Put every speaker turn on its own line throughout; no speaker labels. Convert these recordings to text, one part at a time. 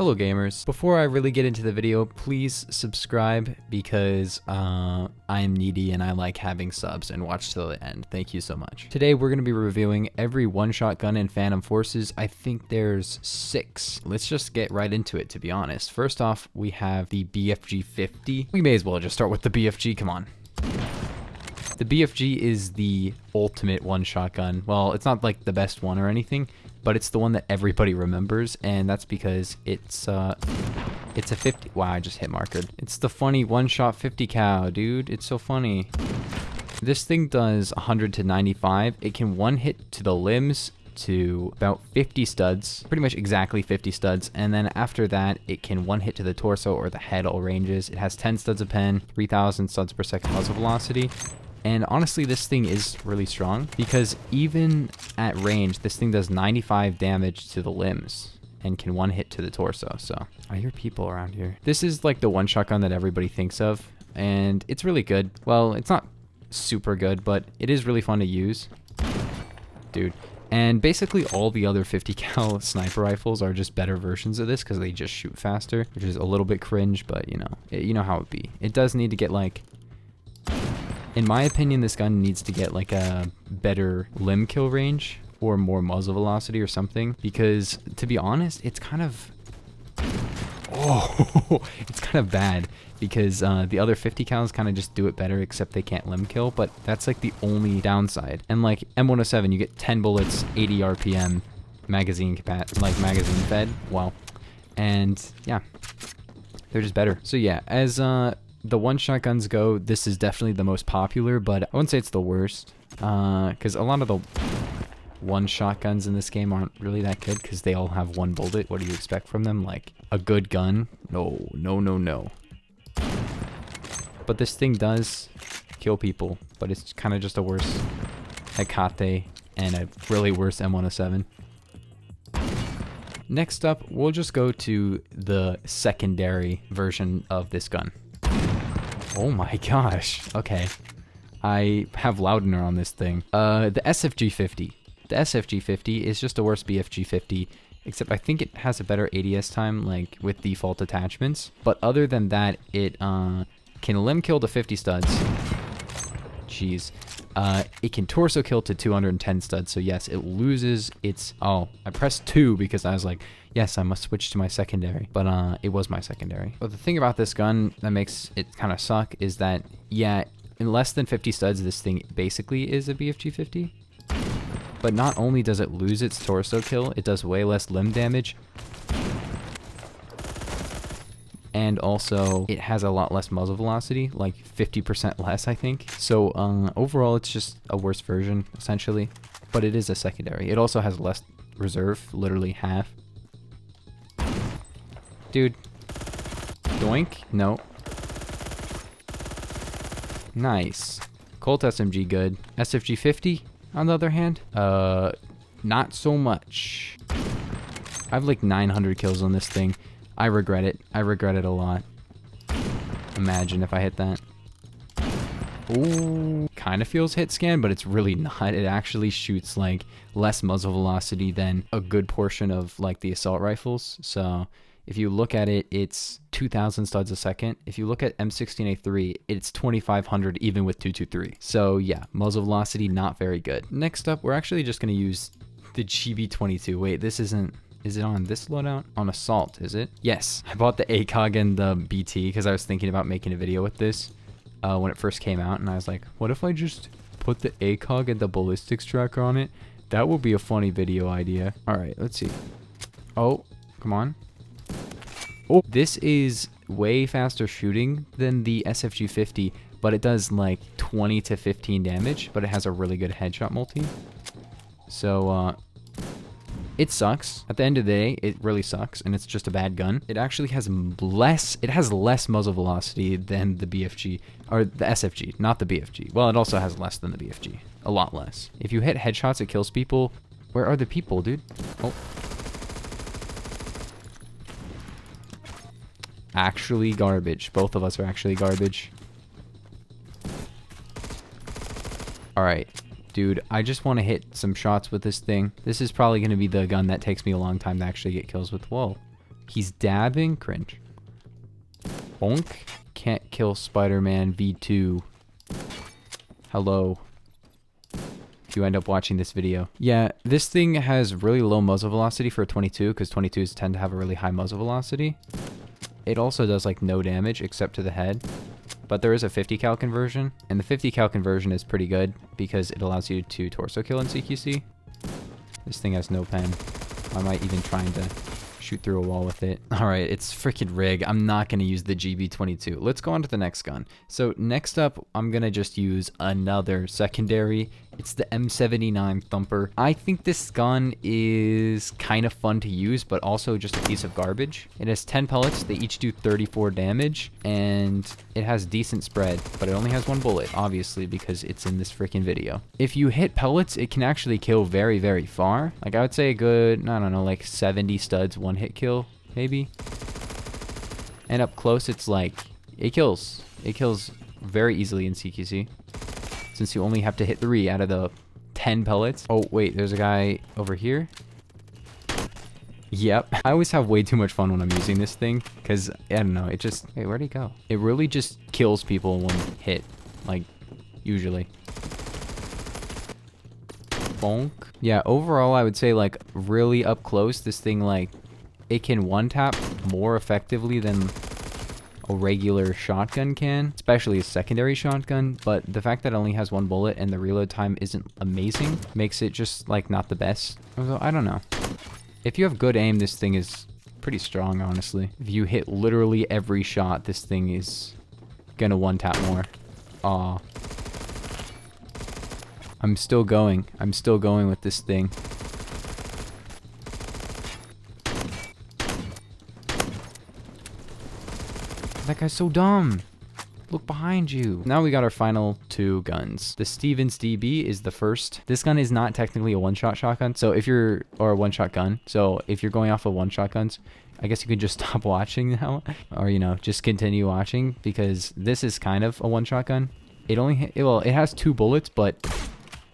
Hello gamers. Before I really get into the video, please subscribe because I am needy and I like having subs, and watch till the end. Thank you so much. Today we're going to be reviewing every one-shot gun in Phantom Forces. I think there's 6. Let's just get right into it, to be honest. First off, we have the BFG 50. We may as well just start with the BFG, come on. The BFG is the ultimate one-shot gun. Well, it's not like the best one or anything, but it's the one that everybody remembers, and that's because it's a 50. Wow, I just hit markered. It's the funny one-shot 50 cal, dude. It's so funny. This thing does 100 to 95. It can one hit to the limbs to about 50 studs, pretty much exactly 50 studs, and then after that it can one hit to the torso or the head, all ranges. It has 10 studs of pen, 3,000 studs per second muzzle velocity. And honestly, this thing is really strong because even at range, this thing does 95 damage to the limbs and can one hit to the torso. So I hear people around here. This is like the one shotgun that everybody thinks of, and it's really good. Well, it's not super good, but it is really fun to use, dude. And basically all the other 50 cal sniper rifles are just better versions of this because they just shoot faster, which is a little bit cringe, but you know how it be. It does need to get, like, in my opinion, this gun needs to get like a better limb kill range or more muzzle velocity or something, because to be honest, it's kind of it's kind of bad because the other 50 cals kind of just do it better, except they can't limb kill, but that's like the only downside. And like M107, you get 10 bullets, 80 RPM, magazine fed. Wow. And yeah, they're just better. So yeah, as the one-shot guns go, this is definitely the most popular, but I wouldn't say it's the worst, because a lot of the one-shot guns in this game aren't really that good because they all have one bullet. What do you expect from them? Like, a good gun? No, no, no, no. But this thing does kill people, but it's kind of just a worse Hecate and a really worse M107. Next up, we'll just go to the secondary version of this gun. Oh my gosh. Okay. I have Loudener on this thing. The SFG 50. The SFG 50 is just a worse BFG 50, except I think it has a better ADS time, like with default attachments. But other than that, it can limb kill to 50 studs. Jeez. It can torso kill to 210 studs. So yes, it loses its... Oh, I pressed 2 because I was like, yes, I must switch to my secondary. But it was my secondary. But the thing about this gun that makes it kind of suck is that, yeah, in less than 50 studs, this thing basically is a BFG 50. But not only does it lose its torso kill, it does way less limb damage. And also, it has a lot less muzzle velocity, like 50% less, I think. So overall, it's just a worse version, essentially. But it is a secondary. It also has less reserve, literally half. Dude. Doink. No. Nice. Colt SMG good. SFG 50, on the other hand, not so much. I have like 900 kills on this thing. I regret it. I regret it a lot. Imagine if I hit that. Ooh, kind of feels hit scan, but it's really not. It actually shoots like less muzzle velocity than a good portion of like the assault rifles. So if you look at it, it's 2,000 studs a second. If you look at M79 it's 2,500 even with 223. So yeah, muzzle velocity not very good. Next up, we're actually just going to use the GB22. Wait, this isn't... Is it on this loadout? On assault, is it? Yes. I bought the ACOG and the BT because I was thinking about making a video with this when it first came out, and I was like, what if I just put the ACOG and the ballistics tracker on it? That would be a funny video idea. All right, let's see. Oh, come on. Oh, this is way faster shooting than the SFG 50, but it does like 20 to 15 damage, but it has a really good headshot multi. So, it sucks. At the end of the day, it really sucks, and it's just a bad gun. It actually has less muzzle velocity than the BFG, or the SFG, not the BFG. Well, it also has less than the BFG. A lot less. If you hit headshots, it kills people. Where are the people, dude? Oh. Actually garbage. Both of us are actually garbage. Alright. Dude, I just want to hit some shots with this thing. This is probably going to be the gun that takes me a long time to actually get kills with. Whoa. He's dabbing. Cringe. Bonk. Can't kill Spider-Man V2. Hello. If you end up watching this video. Yeah, this thing has really low muzzle velocity for a 22 because 22s tend to have a really high muzzle velocity. It also does like no damage except to the head. But there is a 50 cal conversion, and the 50 cal conversion is pretty good because it allows you to torso kill in CQC. This thing has no pen. Why am I even trying to shoot through a wall with it? Alright, it's freaking rig. I'm not going to use the GB22. Let's go on to the next gun. So next up, I'm going to just use another secondary. It's the M79 Thumper. I think this gun is kind of fun to use, but also just a piece of garbage. It has 10 pellets. They each do 34 damage, and it has decent spread, but it only has one bullet, obviously, because it's in this freaking video. If you hit pellets, it can actually kill very, very far. Like, I would say a good, I don't know, like 70 studs, one hit kill, maybe. And up close, it's like, it kills. It kills very easily in CQC. Since you only have to hit 3 out of the 10 pellets. Oh, wait, there's a guy over here. Yep. I always have way too much fun when I'm using this thing, because, I don't know, it just... Hey, where'd he go? It really just kills people in one hit, like, usually. Bonk. Yeah, overall, I would say, like, really up close, this thing, like, it can one-tap more effectively than a regular shotgun can, especially a secondary shotgun, but the fact that it only has one bullet and the reload time isn't amazing makes it just like not the best. So I don't know. If you have good aim, this thing is pretty strong, honestly. If you hit literally every shot, this thing is gonna one tap more. Aw. I'm still going. I'm still going with this thing. That guy's so dumb. Look behind you. Now we got our final two guns. The Stevens DB is the first. This gun is not technically a one-shot shotgun. So if you're, or a one-shot gun. So if you're going off of one-shot guns, I guess you could just stop watching now. Or, you know, just continue watching because this is kind of a one-shot gun. It only, well, it has 2 bullets, but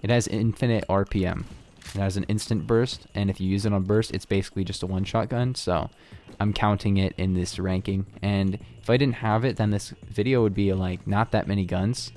it has infinite RPM. It has an instant burst, and if you use it on burst, it's basically just a one-shot gun, so I'm counting it in this ranking. And if I didn't have it, then this video would be like not that many guns,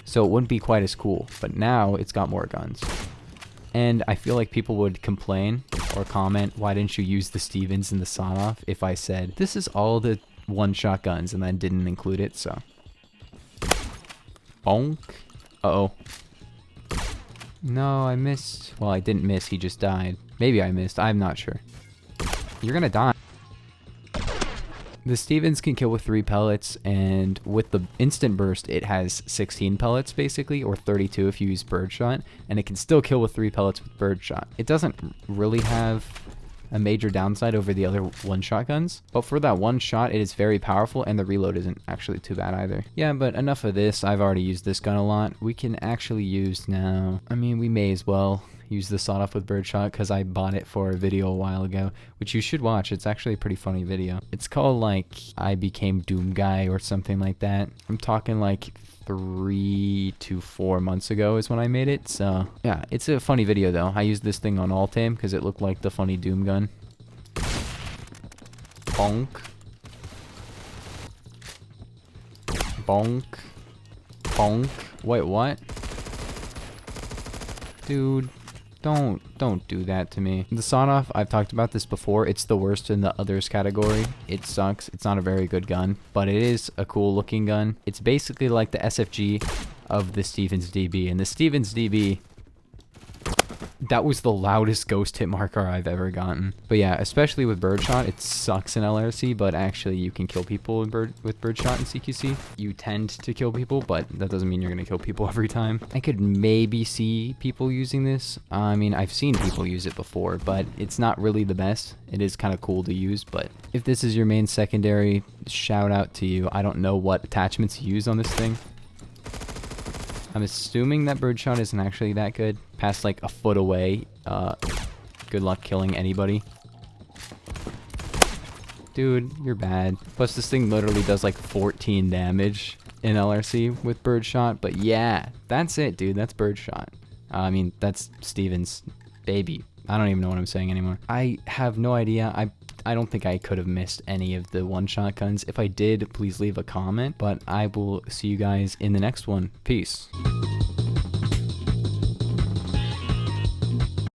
so it wouldn't be quite as cool. But now it's got more guns. And I feel like people would complain or comment, why didn't you use the Stevens and the sawed-off, if I said, this is all the one-shot guns, and then didn't include it, so. Bonk. Uh-oh. No, I missed. Well, I didn't miss. He just died. Maybe I missed. I'm not sure. You're gonna die. The Stevens can kill with 3 pellets, and with the instant burst, it has 16 pellets, basically, or 32 if you use birdshot, and it can still kill with 3 pellets with birdshot. It doesn't really have a major downside over the other one-shot guns, but for that one shot, it is very powerful, and the reload isn't actually too bad either. Yeah, but enough of this. I've already used this gun a lot. We can actually use now, I mean, we may as well use the sawed-off with birdshot because I bought it for a video a while ago, which you should watch. It's actually a pretty funny video. It's called like I Became Doom Guy or something like that. I'm talking like 3 to 4 months ago is when I made it, so yeah, it's a funny video though. I used this thing on alt aim because it looked like the funny Doom gun. Bonk. Bonk. Bonk. Wait, what? Dude, don't do that to me. The sawed-off, I've talked about this before, it's the worst in the others category. It sucks. It's not a very good gun, but it is a cool looking gun. It's basically like the SFG of the Stevens DB, and the Stevens DB, that was the loudest ghost hit marker I've ever gotten. But yeah, especially with birdshot, it sucks in LRC, but actually you can kill people with birdshot in CQC. You tend to kill people, but that doesn't mean you're gonna kill people every time. I could maybe see people using this. I mean, I've seen people use it before, but it's not really the best. It is kind of cool to use, but if this is your main secondary, shout out to you. I don't know what attachments you use on this thing. I'm assuming that birdshot isn't actually that good. Past like a foot away, good luck killing anybody. Dude, you're bad. Plus this thing literally does like 14 damage in LRC with birdshot, but yeah, that's it, dude. That's birdshot. I mean, that's Stevens, baby. I don't even know what I'm saying anymore. I have no idea. I don't think I could have missed any of the one-shot guns. If I did, please leave a comment, but I will see you guys in the next one. Peace.